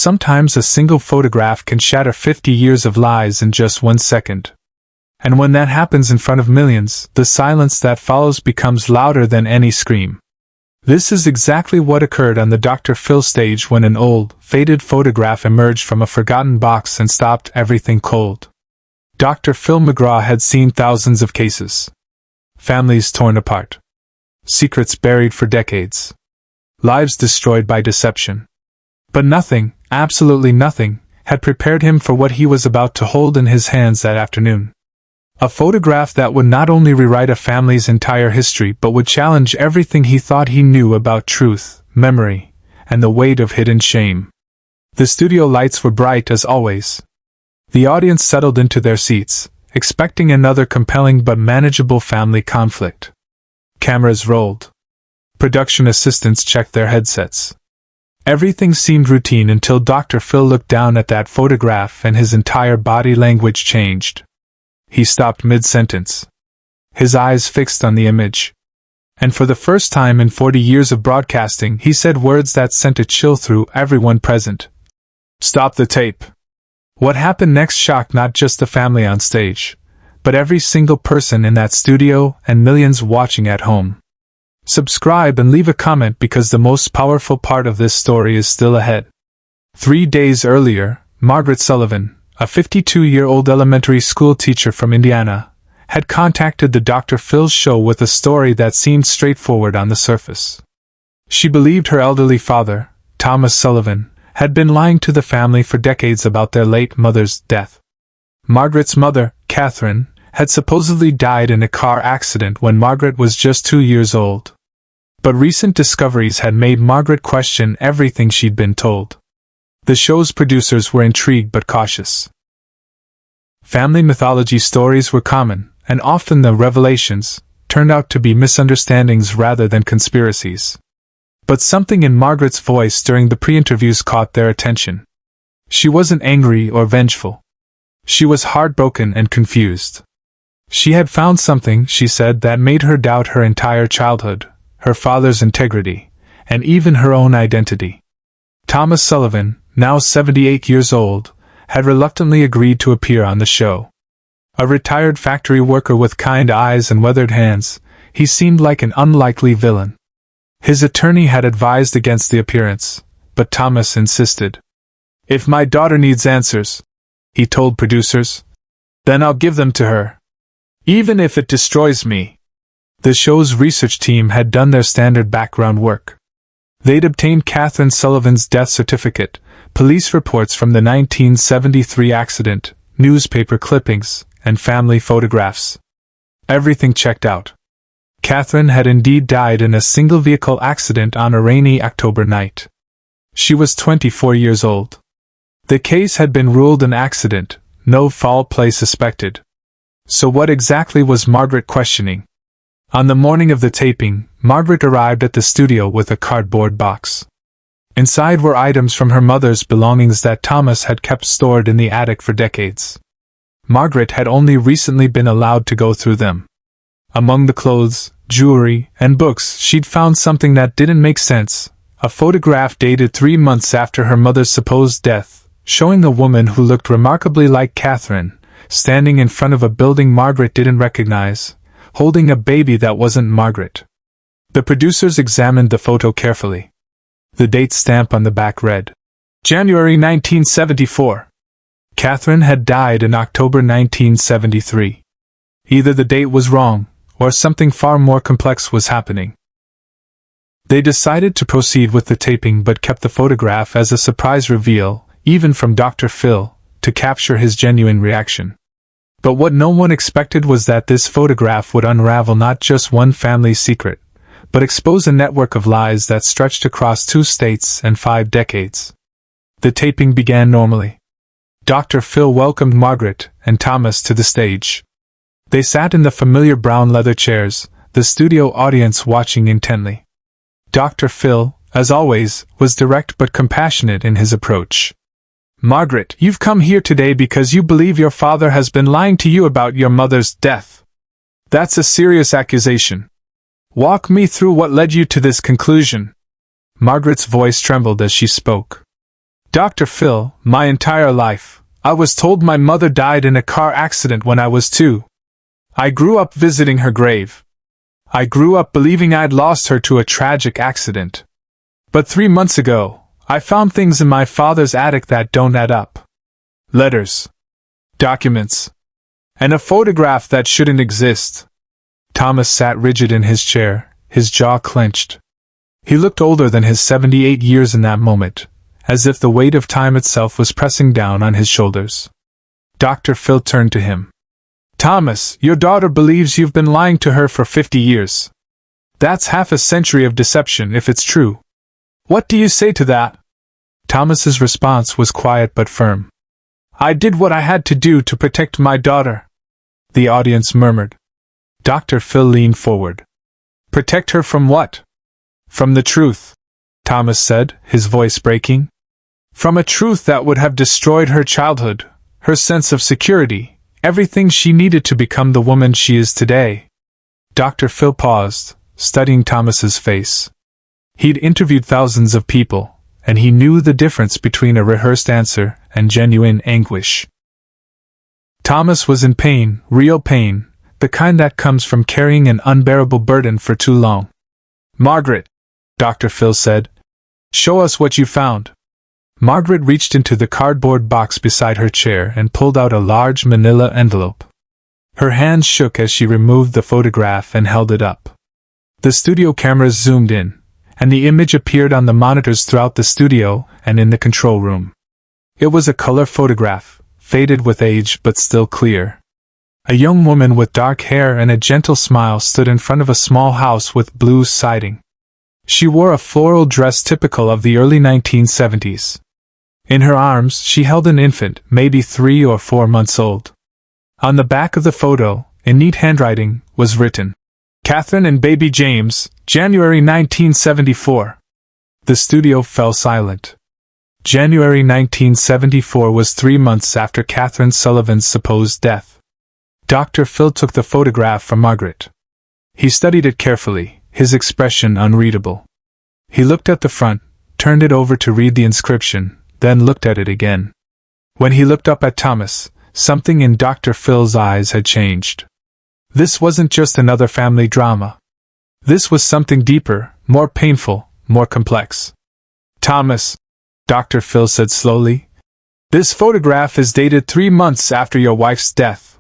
sometimes a single photograph can shatter 50 years of lies in just 1 second. And when that happens in front of millions, the silence that follows becomes louder than any scream. This is exactly what occurred on the Dr. Phil stage when an old, faded photograph emerged from a forgotten box and stopped everything cold. Dr. Phil McGraw had seen thousands of cases. Families torn apart. Secrets buried for decades. Lives destroyed by deception. But nothing, absolutely nothing, had prepared him for what he was about to hold in his hands that afternoon. A photograph that would not only rewrite a family's entire history but would challenge everything he thought he knew about truth, memory, and the weight of hidden shame. The studio lights were bright as always. The audience settled into their seats, expecting another compelling but manageable family conflict. Cameras rolled. Production assistants checked their headsets. Everything seemed routine until Dr. Phil looked down at that photograph and his entire body language changed. He stopped mid-sentence. His eyes fixed on the image. And for the first time in 40 years of broadcasting, he said words that sent a chill through everyone present. "Stop the tape." What happened next shocked not just the family on stage, but every single person in that studio and millions watching at home. Subscribe and leave a comment because the most powerful part of this story is still ahead. 3 days earlier, Margaret Sullivan, a 52-year-old elementary school teacher from Indiana, had contacted the Dr. Phil's show with a story that seemed straightforward on the surface. She believed her elderly father, Thomas Sullivan, had been lying to the family for decades about their late mother's death. Margaret's mother, Catherine, had supposedly died in a car accident when Margaret was just 2 years old. But recent discoveries had made Margaret question everything she'd been told. The show's producers were intrigued but cautious. Family mythology stories were common, and often the revelations turned out to be misunderstandings rather than conspiracies. But something in Margaret's voice during the pre-interviews caught their attention. She wasn't angry or vengeful. She was heartbroken and confused. She had found something, she said, that made her doubt her entire childhood, her father's integrity, and even her own identity. Thomas Sullivan, now 78 years old, had reluctantly agreed to appear on the show. A retired factory worker with kind eyes and weathered hands, he seemed like an unlikely villain. His attorney had advised against the appearance, but Thomas insisted. "If my daughter needs answers," he told producers, "then I'll give them to her. Even if it destroys me." The show's research team had done their standard background work. They'd obtained Catherine Sullivan's death certificate, police reports from the 1973 accident, newspaper clippings, and family photographs. Everything checked out. Catherine had indeed died in a single-vehicle accident on a rainy October night. She was 24 years old. The case had been ruled an accident, no foul play suspected. So what exactly was Margaret questioning? On the morning of the taping, Margaret arrived at the studio with a cardboard box. Inside were items from her mother's belongings that Thomas had kept stored in the attic for decades. Margaret had only recently been allowed to go through them. Among the clothes, jewelry, and books, she'd found something that didn't make sense, a photograph dated 3 months after her mother's supposed death, showing a woman who looked remarkably like Catherine, standing in front of a building Margaret didn't recognize, holding a baby that wasn't Margaret. The producers examined the photo carefully. The date stamp on the back read, January 1974. Catherine had died in October 1973. Either the date was wrong, or something far more complex was happening. They decided to proceed with the taping but kept the photograph as a surprise reveal, even from Dr. Phil, to capture his genuine reaction. But what no one expected was that this photograph would unravel not just one family's secret, but expose a network of lies that stretched across 2 states and 5 decades. The taping began normally. Dr. Phil welcomed Margaret and Thomas to the stage. They sat in the familiar brown leather chairs, the studio audience watching intently. Dr. Phil, as always, was direct but compassionate in his approach. "Margaret, you've come here today because you believe your father has been lying to you about your mother's death. That's a serious accusation. Walk me through what led you to this conclusion." Margaret's voice trembled as she spoke. Dr. Phil, my entire life, I was told my mother died in a car accident when I was 2. I grew up visiting her grave. I grew up believing I'd lost her to a tragic accident. But 3 months ago, I found things in my father's attic that don't add up. Letters. Documents. And a photograph that shouldn't exist. Thomas sat rigid in his chair, his jaw clenched. He looked older than his 78 years in that moment, as if the weight of time itself was pressing down on his shoulders. Dr. Phil turned to him. Thomas, your daughter believes you've been lying to her for 50 years. That's half a century of deception if it's true. What do you say to that? Thomas's response was quiet but firm. I did what I had to do to protect my daughter. The audience murmured. Dr. Phil leaned forward. Protect her from what? From the truth, Thomas said, his voice breaking. From a truth that would have destroyed her childhood, her sense of security, everything she needed to become the woman she is today. Dr. Phil paused, studying Thomas's face. He'd interviewed thousands of people, and he knew the difference between a rehearsed answer and genuine anguish. Thomas was in pain, real pain, the kind that comes from carrying an unbearable burden for too long. Margaret, Dr. Phil said, show us what you found. Margaret reached into the cardboard box beside her chair and pulled out a large manila envelope. Her hands shook as she removed the photograph and held it up. The studio cameras zoomed in, and the image appeared on the monitors throughout the studio and in the control room. It was a color photograph, faded with age but still clear. A young woman with dark hair and a gentle smile stood in front of a small house with blue siding. She wore a floral dress typical of the early 1970s. In her arms, she held an infant, maybe 3 or 4 months old. On the back of the photo, in neat handwriting, was written, Catherine and baby James, January 1974. The studio fell silent. January 1974 was 3 months after Margaret Sullivan's supposed death. Dr. Phil took the photograph from Margaret. He studied it carefully, his expression unreadable. He looked at the front, turned it over to read the inscription, then looked at it again. When he looked up at Thomas, something in Dr. Phil's eyes had changed. This wasn't just another family drama. This was something deeper, more painful, more complex. Thomas, Dr. Phil said slowly, this photograph is dated 3 months after your wife's death.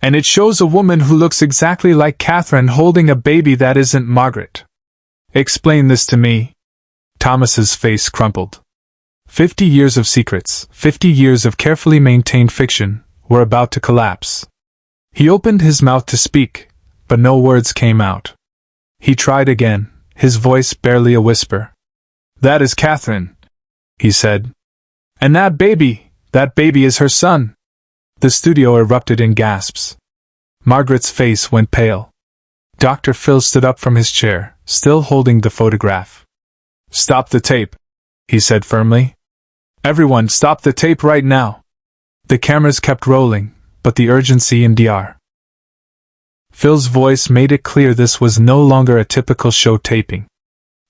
And it shows a woman who looks exactly like Catherine holding a baby that isn't Margaret. Explain this to me. Thomas's face crumpled. 50 years of secrets, 50 years of carefully maintained fiction, were about to collapse. He opened his mouth to speak, but no words came out. He tried again, his voice barely a whisper. That is Catherine, he said. And that baby is her son. The studio erupted in gasps. Margaret's face went pale. Dr. Phil stood up from his chair, still holding the photograph. Stop the tape, he said firmly. Everyone stop the tape right now. The cameras kept rolling, but the urgency in Dr. Phil's voice made it clear this was no longer a typical show taping.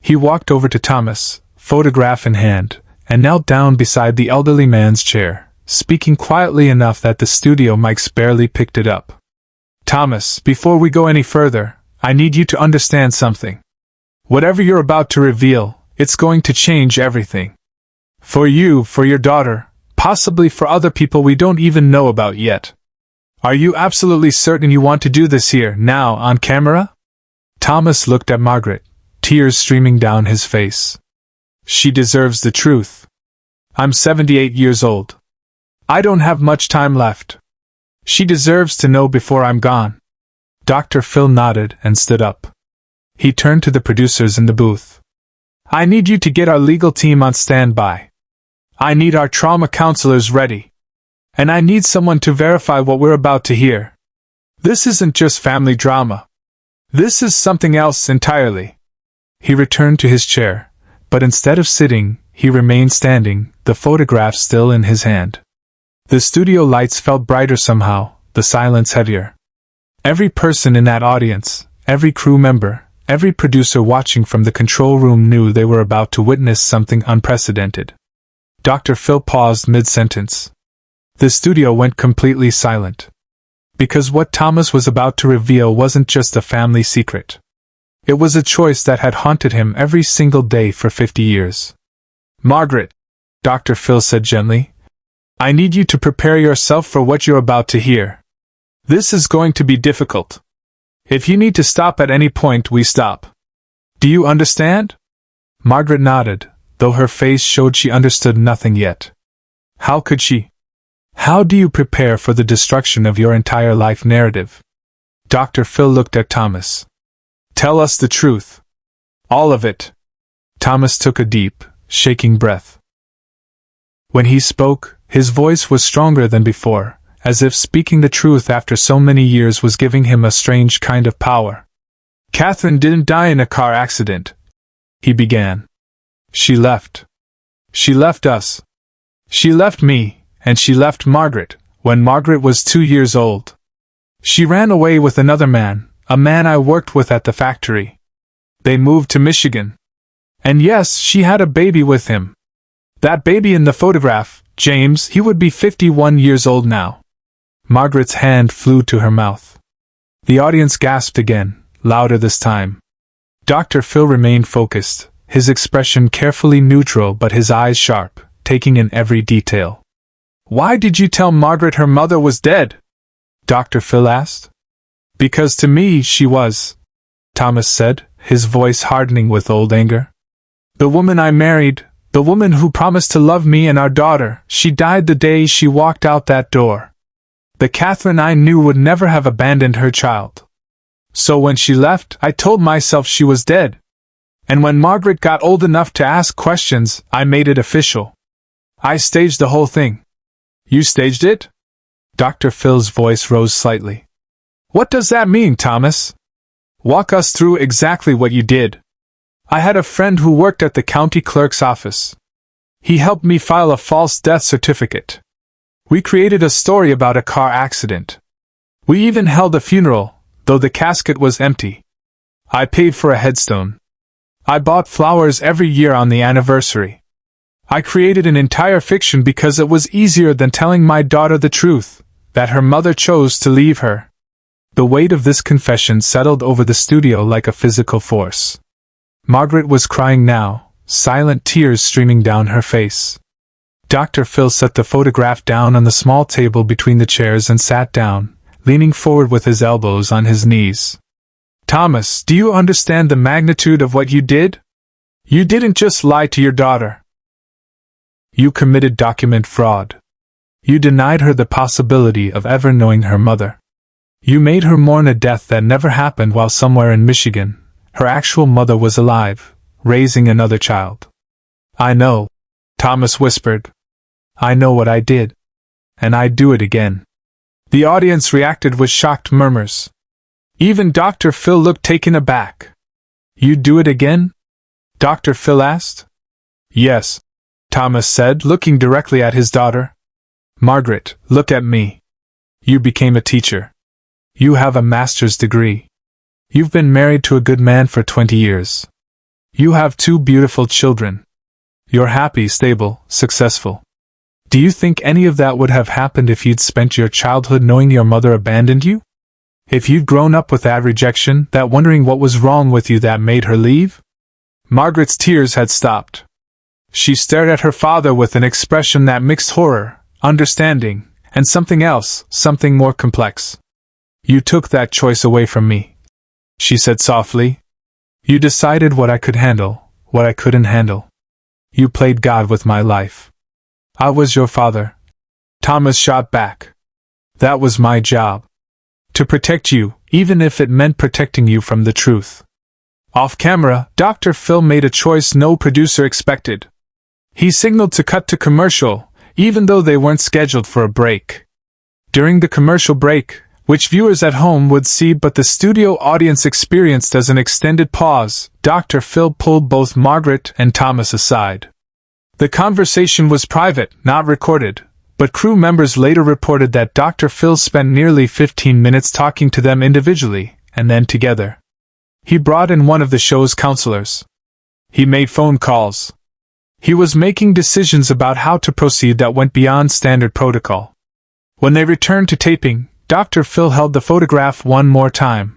He walked over to Thomas, photograph in hand, and knelt down beside the elderly man's chair, speaking quietly enough that the studio mics barely picked it up. Thomas, before we go any further, I need you to understand something. Whatever you're about to reveal, it's going to change everything. For you, for your daughter, possibly for other people we don't even know about yet. Are you absolutely certain you want to do this here, now, on camera? Thomas looked at Margaret, tears streaming down his face. She deserves the truth. I'm 78 years old. I don't have much time left. She deserves to know before I'm gone. Dr. Phil nodded and stood up. He turned to the producers in the booth. I need you to get our legal team on standby. I need our trauma counselors ready. And I need someone to verify what we're about to hear. This isn't just family drama. This is something else entirely. He returned to his chair, but instead of sitting, he remained standing, the photograph still in his hand. The studio lights felt brighter somehow, the silence heavier. Every person in that audience, every crew member, every producer watching from the control room knew they were about to witness something unprecedented. Dr. Phil paused mid-sentence. The studio went completely silent. Because what Thomas was about to reveal wasn't just a family secret. It was a choice that had haunted him every single day for 50 years. Margaret, Dr. Phil said gently, I need you to prepare yourself for what you're about to hear. This is going to be difficult. If you need to stop at any point, we stop. Do you understand? Margaret nodded, though her face showed she understood nothing yet. How could she? How do you prepare for the destruction of your entire life narrative? Dr. Phil looked at Thomas. Tell us the truth. All of it. Thomas took a deep, shaking breath. When he spoke, his voice was stronger than before, as if speaking the truth after so many years was giving him a strange kind of power. Catherine didn't die in a car accident, he began. She left. She left us. She left me, and she left Margaret, when Margaret was 2 years old. She ran away with another man, a man I worked with at the factory. They moved to Michigan. And yes, she had a baby with him. That baby in the photograph, James, he would be 51 years old now. Margaret's hand flew to her mouth. The audience gasped again, louder this time. Dr. Phil remained focused, his expression carefully neutral but his eyes sharp, taking in every detail. Why did you tell Margaret her mother was dead? Dr. Phil asked. Because to me she was, Thomas said, his voice hardening with old anger. The woman I married, the woman who promised to love me and our daughter, she died the day she walked out that door. The Catherine I knew would never have abandoned her child. So when she left, I told myself she was dead. And when Margaret got old enough to ask questions, I made it official. I staged the whole thing. You staged it? Dr. Phil's voice rose slightly. What does that mean, Thomas? Walk us through exactly what you did. I had a friend who worked at the county clerk's office. He helped me file a false death certificate. We created a story about a car accident. We even held a funeral, though the casket was empty. I paid for a headstone. I bought flowers every year on the anniversary. I created an entire fiction because it was easier than telling my daughter the truth, that her mother chose to leave her. The weight of this confession settled over the studio like a physical force. Margaret was crying now, silent tears streaming down her face. Dr. Phil set the photograph down on the small table between the chairs and sat down, leaning forward with his elbows on his knees. Thomas, do you understand the magnitude of what you did? You didn't just lie to your daughter. You committed document fraud. You denied her the possibility of ever knowing her mother. You made her mourn a death that never happened while somewhere in Michigan, her actual mother was alive, raising another child. I know, Thomas whispered. I know what I did. And I'd do it again. The audience reacted with shocked murmurs. Even Dr. Phil looked taken aback. You'd do it again? Dr. Phil asked. Yes, Thomas said, looking directly at his daughter. Margaret, look at me. You became a teacher. You have a master's degree. You've been married to a good man for 20 years. You have 2 beautiful children. You're happy, stable, successful. Do you think any of that would have happened if you'd spent your childhood knowing your mother abandoned you? If you'd grown up with that rejection, that wondering what was wrong with you that made her leave? Margaret's tears had stopped. She stared at her father with an expression that mixed horror, understanding, and something else, something more complex. You took that choice away from me, she said softly. You decided what I could handle, what I couldn't handle. You played God with my life. I was your father. Thomas shot back. That was my job. To protect you, even if it meant protecting you from the truth. Off camera, Dr. Phil made a choice no producer expected. He signaled to cut to commercial, even though they weren't scheduled for a break. During the commercial break, which viewers at home would see but the studio audience experienced as an extended pause, Dr. Phil pulled both Margaret and Thomas aside. The conversation was private, not recorded, but crew members later reported that Dr. Phil spent nearly 15 minutes talking to them individually, and then together. He brought in one of the show's counselors. He made phone calls. He was making decisions about how to proceed that went beyond standard protocol. When they returned to taping, Dr. Phil held the photograph one more time.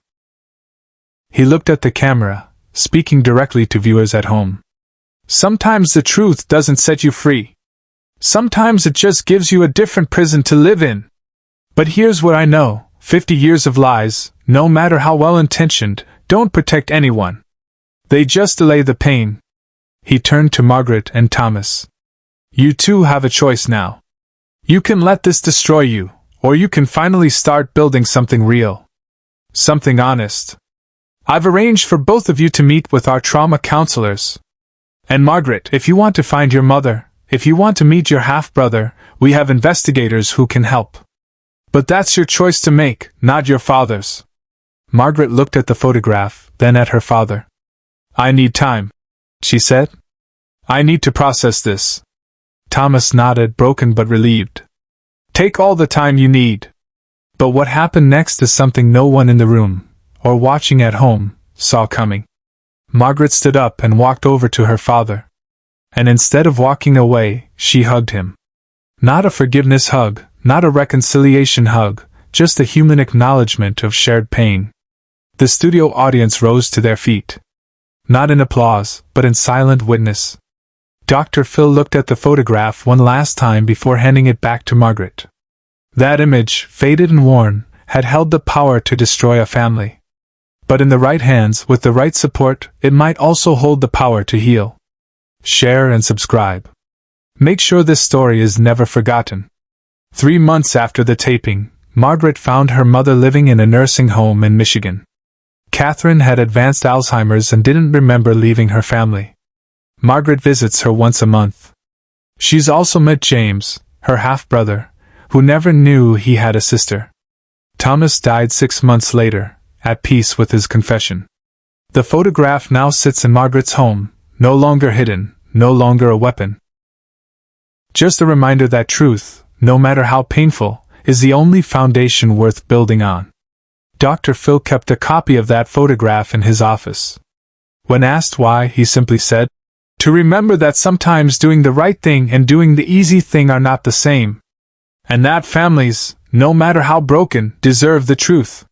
He looked at the camera, speaking directly to viewers at home. Sometimes the truth doesn't set you free. Sometimes it just gives you a different prison to live in. But here's what I know, 50 years of lies, no matter how well-intentioned, don't protect anyone. They just delay the pain. He turned to Margaret and Thomas. You two have a choice now. You can let this destroy you, or you can finally start building something real. Something honest. I've arranged for both of you to meet with our trauma counselors. And Margaret, if you want to find your mother, if you want to meet your half-brother, we have investigators who can help. But that's your choice to make, not your father's. Margaret looked at the photograph, then at her father. I need time, she said. I need to process this. Thomas nodded, broken but relieved. Take all the time you need. But what happened next is something no one in the room, or watching at home, saw coming. Margaret stood up and walked over to her father. And instead of walking away, she hugged him. Not a forgiveness hug, not a reconciliation hug, just a human acknowledgement of shared pain. The studio audience rose to their feet. Not in applause, but in silent witness. Dr. Phil looked at the photograph one last time before handing it back to Margaret. That image, faded and worn, had held the power to destroy a family. But in the right hands, with the right support, it might also hold the power to heal. Share and subscribe. Make sure this story is never forgotten. 3 months after the taping, Margaret found her mother living in a nursing home in Michigan. Catherine had advanced Alzheimer's and didn't remember leaving her family. Margaret visits her once a month. She's also met James, her half-brother, who never knew he had a sister. Thomas died 6 months later, at peace with his confession. The photograph now sits in Margaret's home, no longer hidden, no longer a weapon. Just a reminder that truth, no matter how painful, is the only foundation worth building on. Dr. Phil kept a copy of that photograph in his office. When asked why, he simply said, "To remember that sometimes doing the right thing and doing the easy thing are not the same. And that families, no matter how broken, deserve the truth."